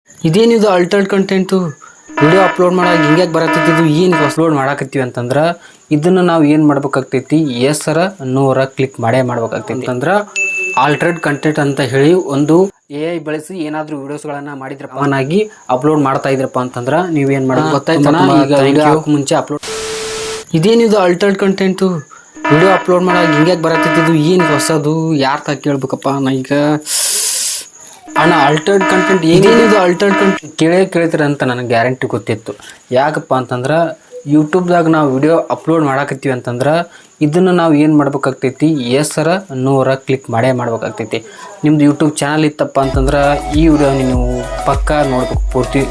ಇದೇನಿದು altered content video upload ಮಾಡಾಗ ಹಿಂಗ್ಯಾಕೆ ಬರತ್ತಿದ್ದು ಏನು ಅಪ್ಲೋಡ್ ಮಾಡಾಕತ್ತೀವಿ ಅಂತಂದ್ರೆ ಇದನ್ನು ನಾವು ಏನು ಮಾಡ್ಬೇಕಾಗ್ತೈತಿ ಎಸ್ಸರ ನೋರ ಕ್ಲಿಕ್ ಮಾಡೇ ಮಾಡ್ಬೇಕಾಗ್ತೈತಿ ಅಂತಂದ್ರೆ ಆಲ್ಟರ್ಡ್ ಕಂಟೆಂಟ್ ಅಂತ ಹೇಳಿ ಒಂದು AI ಬಳಸಿ ಏನಾದರೂ ವಿಡಿಯೋಸ್ಗಳನ್ನು ಮಾಡಿದ್ರಪ್ಪ ಆಗಿ ಅಪ್ಲೋಡ್ ಮಾಡ್ತಾ ಇದ್ರಪ್ಪ ಅಂತಂದ್ರೆ ನೀವೇನು ಮಾಡೋದು ಗೊತ್ತಾಯ್ತನ ಈಗ ವಿಡಿಯೋ ಮುಂಚೆ ಅಪ್ಲೋಡ್ ಇದೇನಿದು ಅಲ್ಟರ್ಡ್ ಕಂಟೆಂಟು ವಿಡಿಯೋ ಅಪ್ಲೋಡ್ ಮಾಡಾಗ ಹಿಂಗ್ಯಾಕೆ ಬರತ್ತಿದ್ದು ಏನು ಹೊಸದು ಯಾರು ತಾ ಕೇಳ್ಬೇಕಪ್ಪ ನಾ ಈಗ ಅಣ್ಣ ಅಲ್ಟರ್ಡ್ ಕಂಟೆಂಟ್ ಏನೇನಿದು ಅಲ್ಟರ್ಡ್ ಕಂಟೆಂಟ್ ಕೇಳ್ತೀರ ಅಂತ ನನಗೆ ಗ್ಯಾರಂಟಿ ಗೊತ್ತಿತ್ತು. ಯಾಕಪ್ಪ ಅಂತಂದ್ರೆ ಯೂಟ್ಯೂಬ್ದಾಗ ನಾವು ವಿಡಿಯೋ ಅಪ್ಲೋಡ್ ಮಾಡಾಕತ್ತೀವಿ ಅಂತಂದ್ರೆ ಇದನ್ನು ನಾವು ಏನು ಮಾಡ್ಬೇಕಾಗ್ತೈತಿ ಎಸ್ಸರ ನೋರ ಕ್ಲಿಕ್ ಮಾಡೇ ಮಾಡ್ಬೇಕಾಗ್ತೈತಿ. ನಿಮ್ದು ಯೂಟ್ಯೂಬ್ ಚಾನಲ್ ಇತ್ತಪ್ಪ ಅಂತಂದ್ರೆ ಈ ವಿಡಿಯೋ ನೀವು ಪಕ್ಕಾ ನೋಡ್ಬೇಕು ಪೂರ್ತಿ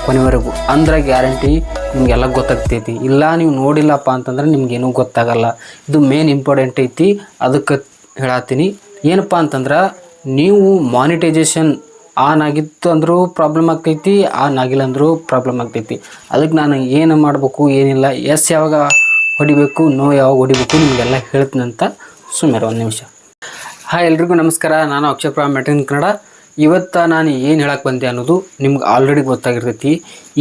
ಕೊನೆವರೆಗೂ, ಅಂದ್ರೆ ಗ್ಯಾರಂಟಿ ನಿಮಗೆಲ್ಲ ಗೊತ್ತಾಗ್ತೈತಿ. ಇಲ್ಲ ನೀವು ನೋಡಿಲ್ಲಪ್ಪ ಅಂತಂದ್ರೆ ನಿಮ್ಗೇನೂ ಗೊತ್ತಾಗಲ್ಲ. ಇದು ಮೇನ್ ಇಂಪಾರ್ಟೆಂಟ್ ಐತಿ. ಅದಕ್ಕೆ ಹೇಳತ್ತೀನಿ ಏನಪ್ಪ ಅಂತಂದ್ರೆ ನೀವು ಮಾನಿಟೈಸೇಷನ್ ಆನ್ ಆಗಿತ್ತು ಅಂದರೂ ಪ್ರಾಬ್ಲಮ್ ಆಗ್ತೈತಿ, ಆನ್ ಆಗಿಲ್ಲ ಅಂದರೂ ಪ್ರಾಬ್ಲಮ್ ಆಗ್ತೈತಿ. ಅದಕ್ಕೆ ನಾನು ಏನು ಮಾಡಬೇಕು ಏನಿಲ್ಲ, ಎಸ್ ಯಾವಾಗ ಹೊಡಿಬೇಕು ನೋ ಯಾವಾಗ ಹೊಡಿಬೇಕು ನಿಮಗೆಲ್ಲ ಹೇಳ್ತೀನಿ ಅಂತ ಸುಮ್ಮನೆ ಒಂದು ನಿಮಿಷ. ಹಾಯ್ ಎಲ್ರಿಗೂ ನಮಸ್ಕಾರ, ನಾನು ಅಕ್ಷಯ್ ಫ್ರಮ್ ಮೆಟನ್ ಕನ್ನಡ. ಇವತ್ತು ನಾನು ಏನು ಹೇಳಕ್ಕೆ ಬಂದೆ ಅನ್ನೋದು ನಿಮ್ಗೆ ಆಲ್ರೆಡಿ ಗೊತ್ತಾಗಿರ್ತೈತಿ.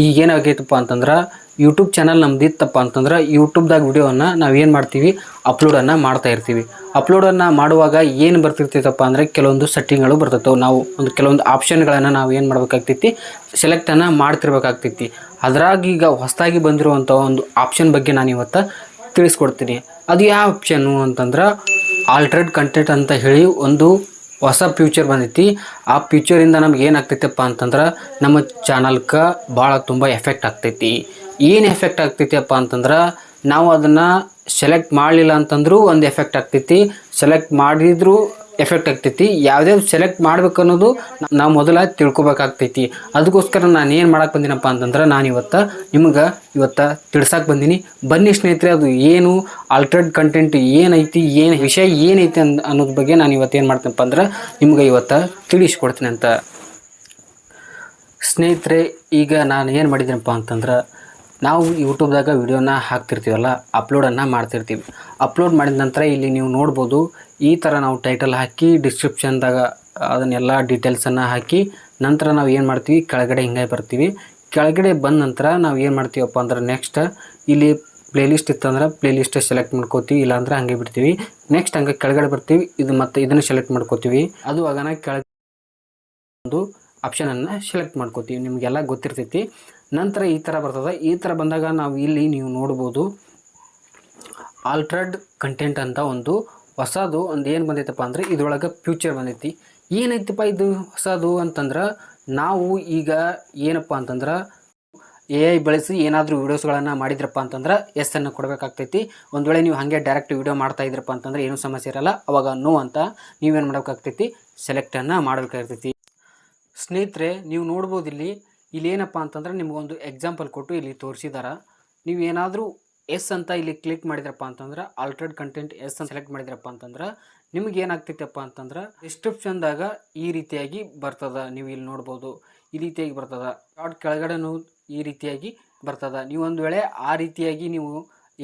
ಈಗ ಏನಾಗೈತಪ್ಪ ಅಂತಂದ್ರೆ ಯೂಟ್ಯೂಬ್ ಚಾನಲ್ ನಮ್ದು ಇತ್ತಪ್ಪ ಅಂತಂದ್ರೆ ಯೂಟ್ಯೂಬ್ದಾಗ ವಿಡಿಯೋವನ್ನು ನಾವು ಏನು ಮಾಡ್ತೀವಿ ಅಪ್ಲೋಡನ್ನು ಮಾಡ್ತಾ ಇರ್ತೀವಿ. ಅಪ್ಲೋಡನ್ನು ಮಾಡುವಾಗ ಏನು ಬರ್ತಿರ್ತೈತಪ್ಪ ಅಂದರೆ ಕೆಲವೊಂದು ಸೆಟ್ಟಿಂಗ್ಗಳು ಬರ್ತೈತೆ. ನಾವು ಕೆಲವೊಂದು ಆಪ್ಷನ್ಗಳನ್ನು ನಾವು ಏನು ಮಾಡ್ಬೇಕಾಗ್ತೈತಿ ಸೆಲೆಕ್ಟನ್ನು ಮಾಡ್ತಿರ್ಬೇಕಾಗ್ತೈತಿ. ಅದ್ರಾಗ ಈಗ ಹೊಸದಾಗಿ ಬಂದಿರುವಂಥ ಒಂದು ಆಪ್ಷನ್ ಬಗ್ಗೆ ನಾನು ಇವತ್ತು ತಿಳಿಸ್ಕೊಡ್ತೀನಿ. ಅದು ಯಾವ ಆಪ್ಷನ್ನು ಅಂತಂದ್ರೆ ಆಲ್ಟರ್ಡ್ ಕಂಟೆಂಟ್ ಅಂತ ಹೇಳಿ ಒಂದು ಹೊಸ ಫ್ಯೂಚರ್ ಬಂದೈತಿ. ಆ ಫ್ಯೂಚರಿಂದ ನಮ್ಗೆ ಏನಾಗ್ತೈತಪ್ಪ ಅಂತಂದ್ರೆ ನಮ್ಮ ಚಾನಲ್ಗೆ ಭಾಳ ತುಂಬ ಎಫೆಕ್ಟ್ ಆಗ್ತೈತಿ. ಏನು ಎಫೆಕ್ಟ್ ಆಗ್ತೈತಿಯಪ್ಪ ಅಂತಂದ್ರೆ ನಾವು ಅದನ್ನು ಸೆಲೆಕ್ಟ್ ಮಾಡಲಿಲ್ಲ ಅಂತಂದ್ರೂ ಒಂದು ಎಫೆಕ್ಟ್ ಆಗ್ತೈತಿ, ಸೆಲೆಕ್ಟ್ ಮಾಡಿದ್ರೂ ಎಫೆಕ್ಟ್ ಆಗ್ತೈತಿ. ಯಾವುದೇ ಸೆಲೆಕ್ಟ್ ಮಾಡ್ಬೇಕು ಅನ್ನೋದು ನಾವು ಮೊದಲ ತಿಳ್ಕೊಬೇಕಾಗ್ತೈತಿ. ಅದಕ್ಕೋಸ್ಕರ ನಾನು ಏನು ಮಾಡಕ್ಕೆ ಬಂದಿನಪ್ಪ ಅಂತಂದ್ರೆ ನಾನು ನಿಮ್ಗೆ ತಿಳ್ಸಕ್ಕೆ ಬಂದೀನಿ. ಬನ್ನಿ ಸ್ನೇಹಿತರೆ, ಅದು ಏನು ಆಲ್ಟರ್ಡ್ ಕಂಟೆಂಟ್ ಏನೈತಿ, ಏನು ವಿಷಯ ಏನೈತಿ ಅನ್ನೋದ್ರ ಬಗ್ಗೆ ನಾನು ಏನು ಮಾಡ್ತೀನಪ್ಪ ಅಂದ್ರೆ ನಿಮ್ಗೆ ತಿಳಿಸ್ಕೊಡ್ತೀನಿ ಅಂತ. ಸ್ನೇಹಿತರೆ, ಈಗ ನಾನು ಏನು ಮಾಡಿದ್ದೀನಪ್ಪ ಅಂತಂದ್ರೆ ನಾವು ಯೂಟ್ಯೂಬ್ದಾಗ ವಿಡಿಯೋನ ಹಾಕ್ತಿರ್ತೀವಲ್ಲ, ಅಪ್ಲೋಡನ್ನು ಮಾಡ್ತಿರ್ತೀವಿ. ಅಪ್ಲೋಡ್ ಮಾಡಿದ ನಂತರ ಇಲ್ಲಿ ನೀವು ನೋಡ್ಬೋದು ಈ ಥರ ನಾವು ಟೈಟಲ್ ಹಾಕಿ ಡಿಸ್ಕ್ರಿಪ್ಷನ್ದಾಗ ಅದನ್ನೆಲ್ಲ ಡೀಟೇಲ್ಸನ್ನು ಹಾಕಿ ನಂತರ ನಾವು ಏನು ಮಾಡ್ತೀವಿ ಕೆಳಗಡೆ ಹಿಂಗೆ ಬರ್ತೀವಿ. ಕೆಳಗಡೆ ಬಂದ ನಂತರ ನಾವು ಏನು ಮಾಡ್ತೀವಪ್ಪ ಅಂದ್ರೆ ನೆಕ್ಸ್ಟ್ ಇಲ್ಲಿ ಪ್ಲೇಲಿಸ್ಟ್ ಇತ್ತಂದ್ರೆ ಪ್ಲೇಲಿಸ್ಟ್ ಸೆಲೆಕ್ಟ್ ಮಾಡ್ಕೋತೀವಿ, ಇಲ್ಲಾಂದ್ರೆ ಹಂಗೆ ಬಿಡ್ತೀವಿ. ನೆಕ್ಸ್ಟ್ ಹಂಗೆ ಕೆಳಗಡೆ ಬರ್ತೀವಿ, ಇದು ಮತ್ತು ಇದನ್ನು ಸೆಲೆಕ್ಟ್ ಮಾಡ್ಕೋತೀವಿ. ಅದು ಆಗ ಕೆಳಗೆ ಒಂದು ಆಪ್ಷನನ್ನು ಸೆಲೆಕ್ಟ್ ಮಾಡ್ಕೋತೀವಿ, ನಿಮಗೆಲ್ಲ ಗೊತ್ತಿರ್ತೈತಿ. ನಂತರ ಈ ಥರ ಬರ್ತದೆ. ಈ ಥರ ಬಂದಾಗ ನಾವು ಇಲ್ಲಿ ನೀವು ನೋಡ್ಬೋದು ಆಲ್ಟರ್ಡ್ ಕಂಟೆಂಟ್ ಅಂತ ಒಂದು ಹೊಸದು ಒಂದು ಏನು ಬಂದೈತಪ್ಪ ಅಂದರೆ ಇದ್ರೊಳಗೆ ಫ್ಯೂಚರ್ ಬಂದೈತಿ. ಏನೈತಪ್ಪ ಇದು ಹೊಸದು ಅಂತಂದ್ರೆ ನಾವು ಈಗ ಏನಪ್ಪ ಅಂತಂದ್ರೆ AI ಬಳಸಿ ಏನಾದರೂ ವೀಡಿಯೋಸ್ಗಳನ್ನು ಮಾಡಿದ್ರಪ್ಪ ಅಂತಂದ್ರೆ ಎಸ್ ಅನ್ನು ಕೊಡಬೇಕಾಗ್ತೈತಿ. ಒಂದು ವೇಳೆ ನೀವು ಹಾಗೆ ಡೈರೆಕ್ಟ್ ವೀಡಿಯೋ ಮಾಡ್ತಾ ಇದ್ರಪ್ಪ ಅಂತಂದ್ರೆ ಏನೂ ಸಮಸ್ಯೆ ಇರಲ್ಲ. ಅವಾಗ ನೋ ಅಂತ ನೀವೇನು ಮಾಡಬೇಕಾಗ್ತೈತಿ ಸೆಲೆಕ್ಟನ್ನು ಮಾಡಬೇಕಾಗ್ತೈತಿ. ಸ್ನೇಹಿತರೆ, ನೀವು ನೋಡ್ಬೋದು ಇಲ್ಲಿ ಏನಪ್ಪ ಅಂತಂದ್ರೆ ನಿಮಗೊಂದು ಎಕ್ಸಾಂಪಲ್ ಕೊಟ್ಟು ಇಲ್ಲಿ ತೋರಿಸಿದಾರ. ನೀವು ಏನಾದರೂ ಎಸ್ ಅಂತ ಇಲ್ಲಿ ಕ್ಲಿಕ್ ಮಾಡಿದ್ರಪ್ಪ ಅಂತಂದ್ರೆ ಆಲ್ಟರ್ಡ್ ಕಂಟೆಂಟ್ ಎಸ್ ಅಂತ ಸೆಲೆಕ್ಟ್ ಮಾಡಿದ್ರಪ್ಪ ಅಂತಂದ್ರೆ ನಿಮ್ಗೆ ಏನಾಗ್ತೈತಪ್ಪ ಅಂತಂದ್ರೆ ಡಿಸ್ಕ್ರಿಪ್ಷನ್ದಾಗ ಈ ರೀತಿಯಾಗಿ ಬರ್ತದ. ನೀವು ಇಲ್ಲಿ ನೋಡ್ಬೋದು ಈ ರೀತಿಯಾಗಿ ಬರ್ತದ. ಶಾರ್ಟ್ ಕೆಳಗಡೆನೂ ಈ ರೀತಿಯಾಗಿ ಬರ್ತದ. ನೀವು ಒಂದು ವೇಳೆ ಆ ರೀತಿಯಾಗಿ ನೀವು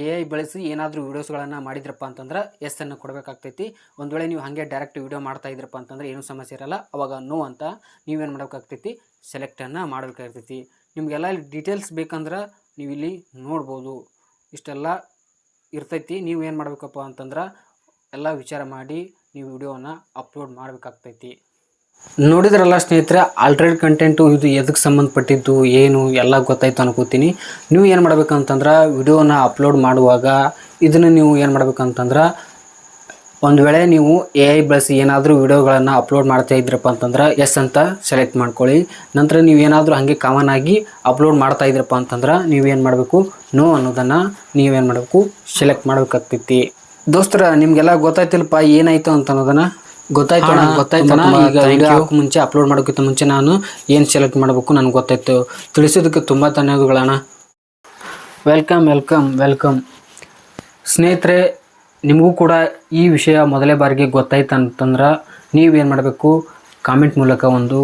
AI ಬಳಸಿ ಏನಾದರೂ ವೀಡಿಯೋಸ್ಗಳನ್ನು ಮಾಡಿದ್ರಪ್ಪ ಅಂತಂದ್ರೆ ಎಸ್ ಅನ್ನು ಕೊಡಬೇಕಾಗ್ತೈತಿ. ಒಂದು ವೇಳೆ ನೀವು ಹಾಗೆ ಡೈರೆಕ್ಟ್ ವೀಡಿಯೋ ಮಾಡ್ತಾ ಇದ್ರಪ್ಪ ಅಂತಂದ್ರೆ ಏನೂ ಸಮಸ್ಯೆ ಇರಲ್ಲ. ಅವಾಗ ನೋ ಅಂತ ನೀವೇನು ಮಾಡಬೇಕಾಗ್ತೈತಿ ಸೆಲೆಕ್ಟನ್ನು ಮಾಡಬೇಕಾಗ್ತೈತಿ. ನಿಮಗೆಲ್ಲ ಇಲ್ಲಿ ಡೀಟೇಲ್ಸ್ ಬೇಕಂದ್ರೆ ನೀವು ಇಲ್ಲಿ ನೋಡ್ಬೋದು ಇಷ್ಟೆಲ್ಲ ಇರ್ತೈತಿ. ನೀವು ಏನು ಮಾಡಬೇಕಪ್ಪ ಅಂತಂದ್ರೆ ಎಲ್ಲ ವಿಚಾರ ಮಾಡಿ ನೀವು ವಿಡಿಯೋನ ಅಪ್ಲೋಡ್ ಮಾಡಬೇಕಾಗ್ತೈತಿ. ನೋಡಿದ್ರಲ್ಲ ಸ್ನೇಹಿತರೆ, ಆಲ್ಟರ್ಡ್ ಕಂಟೆಂಟು ಇದು ಎದಕ್ಕೆ ಸಂಬಂಧಪಟ್ಟಿದ್ದು ಏನು ಎಲ್ಲ ಗೊತ್ತಾಯ್ತು ಅನ್ಕೋತೀನಿ. ನೀವು ಏನು ಮಾಡ್ಬೇಕಂತಂದ್ರೆ ವಿಡಿಯೋನ ಅಪ್ಲೋಡ್ ಮಾಡುವಾಗ ಇದನ್ನು ನೀವು ಏನು ಮಾಡ್ಬೇಕಂತಂದ್ರೆ ಒಂದು ವೇಳೆ ನೀವು AI ಬಳಸಿ ಏನಾದರೂ ವಿಡಿಯೋಗಳನ್ನು ಅಪ್ಲೋಡ್ ಮಾಡ್ತಾ ಇದ್ರಪ್ಪ ಅಂತಂದ್ರೆ ಎಸ್ ಅಂತ ಸೆಲೆಕ್ಟ್ ಮಾಡ್ಕೊಳ್ಳಿ. ನಂತರ ನೀವು ಏನಾದರೂ ಹಾಗೆ ಕಾಮನ್ ಆಗಿ ಅಪ್ಲೋಡ್ ಮಾಡ್ತಾ ಇದ್ರಪ್ಪ ಅಂತಂದ್ರೆ ನೀವೇನು ಮಾಡಬೇಕು ನೋ ಅನ್ನೋದನ್ನು ನೀವೇನು ಮಾಡಬೇಕು ಸೆಲೆಕ್ಟ್ ಮಾಡಬೇಕಾಗ್ತೈತಿ. ದೋಸ್ತರ, ನಿಮಗೆಲ್ಲ ಗೊತ್ತಾಯ್ತಿಲ್ಲಪ್ಪ ಏನಾಯಿತು ಅಂತ ಅನ್ನೋದನ್ನು ಗೊತ್ತಾಯ್ತಾನ. ಈಗ ವಿಡಿಯೋ ಮುಂಚೆ ಅಪ್ಲೋಡ್ ಮಾಡೋಕ್ಕಿಂತ ಮುಂಚೆ ನಾನು ಏನು ಸೆಲೆಕ್ಟ್ ಮಾಡಬೇಕು ನನಗೆ ಗೊತ್ತಾಯ್ತು. ತಿಳಿಸೋದಕ್ಕೆ ತುಂಬ ಧನ್ಯವಾದಗಳಣ್ಣ. ವೆಲ್ಕಮ್ ಸ್ನೇಹಿತರೆ, ನಿಮಗೂ ಕೂಡ ಈ ವಿಷಯ ಮೊದಲೇ ಬಾರಿಗೆ ಗೊತ್ತಾಯ್ತು ಅಂತಂದ್ರೆ ನೀವೇನು ಮಾಡಬೇಕು ಕಾಮೆಂಟ್ ಮೂಲಕ ಒಂದು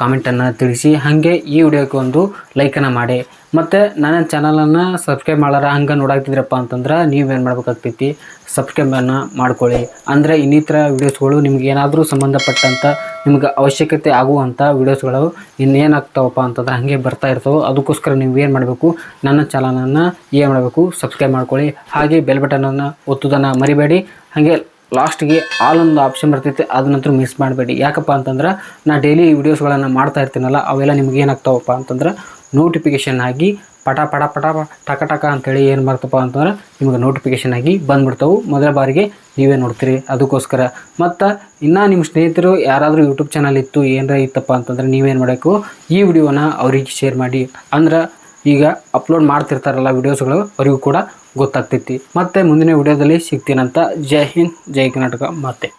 ಕಾಮೆಂಟನ್ನು ತಿಳಿಸಿ. ಹಾಗೆ ಈ ವಿಡಿಯೋಕ್ಕೆ ಒಂದು ಲೈಕನ್ನು ಮಾಡಿ. ಮತ್ತು ನನ್ನ ಚಾನಲನ್ನು ಸಬ್ಸ್ಕ್ರೈಬ್ ಮಾಡಾರ ಹಂಗೆ ನೋಡಾಕ್ತಿದ್ರಪ್ಪ ಅಂತಂದ್ರೆ ನೀವೇನು ಮಾಡ್ಬೇಕಾಗ್ತೈತಿ, ಸಬ್ಸ್ಕ್ರೈಬನ್ನು ಮಾಡ್ಕೊಳ್ಳಿ. ಅಂದರೆ ಇನ್ನಿತರ ವೀಡಿಯೋಸ್ಗಳು ನಿಮ್ಗೆ ಏನಾದರೂ ಸಂಬಂಧಪಟ್ಟಂಥ ನಿಮ್ಗೆ ಅವಶ್ಯಕತೆ ಆಗುವಂಥ ವೀಡಿಯೋಸ್ಗಳು ಇನ್ನೇನಾಗ್ತಾವಪ್ಪ ಅಂತಂದ್ರೆ ಹಾಗೆ ಬರ್ತಾ ಇರ್ತವೆ. ಅದಕ್ಕೋಸ್ಕರ ನೀವು ಏನು ಮಾಡಬೇಕು, ನನ್ನ ಚಾನಲನ್ನು ಏನು ಮಾಡಬೇಕು, ಸಬ್ಸ್ಕ್ರೈಬ್ ಮಾಡ್ಕೊಳ್ಳಿ. ಹಾಗೆ ಬೆಲ್ ಬಟನನ್ನು ಒತ್ತೋದನ್ನು ಮರಿಬೇಡಿ. ಹಾಗೆ ಲಾಸ್ಟ್ಗೆ ಆಲ್ ಒಂದು ಆಪ್ಷನ್ ಬರ್ತೈತೆ, ಅದನ್ನಂತೂ ಮಿಸ್ ಮಾಡಬೇಡಿ. ಯಾಕಪ್ಪ ಅಂತಂದ್ರೆ ನಾನು ಡೈಲಿ ವೀಡಿಯೋಸ್ಗಳನ್ನು ಮಾಡ್ತಾ ಇರ್ತೀನಲ್ಲ, ಅವೆಲ್ಲ ನಿಮ್ಗೆ ಏನಾಗ್ತಾವಪ್ಪ ಅಂತಂದ್ರೆ ನೋಟಿಫಿಕೇಷನ್ ಆಗಿ ಪಟ ಪಟ ಪಟ ಟಕ ಟಕ ಅಂತೇಳಿ ಏನು ಮಾಡ್ತಪ್ಪ ಅಂತಂದ್ರೆ ನಿಮಗೆ ನೋಟಿಫಿಕೇಷನ್ ಆಗಿ ಬಂದ್ಬಿಡ್ತಾವೆ. ಮೊದಲ ಬಾರಿಗೆ ನೀವೇ ನೋಡ್ತೀರಿ. ಅದಕ್ಕೋಸ್ಕರ ಮತ್ತು ಇನ್ನೂ ನಿಮ್ಮ ಸ್ನೇಹಿತರು ಯಾರಾದರೂ ಯೂಟ್ಯೂಬ್ ಚಾನಲ್ ಇತ್ತು ಏನಾರ ಇತ್ತಪ್ಪ ಅಂತಂದ್ರೆ ನೀವೇನು ಮಾಡಬೇಕು, ಈ ವಿಡಿಯೋನ ಅವ್ರಿಗೆ ಶೇರ್ ಮಾಡಿ. ಅಂದ್ರೆ ಈಗ ಅಪ್ಲೋಡ್ ಮಾಡ್ತಿರ್ತಾರಲ್ಲ ವೀಡಿಯೋಸ್ಗಳು, ಅವರಿಗೂ ಕೂಡ ಗೊತ್ತಾಗ್ತೈತಿ. ಮತ್ತು ಮುಂದಿನ ವಿಡಿಯೋದಲ್ಲಿ ಸಿಗ್ತೀನಂತ. ಜೈ ಹಿಂದ್, ಜೈ ಕರ್ನಾಟಕ. ಮತ್ತೆ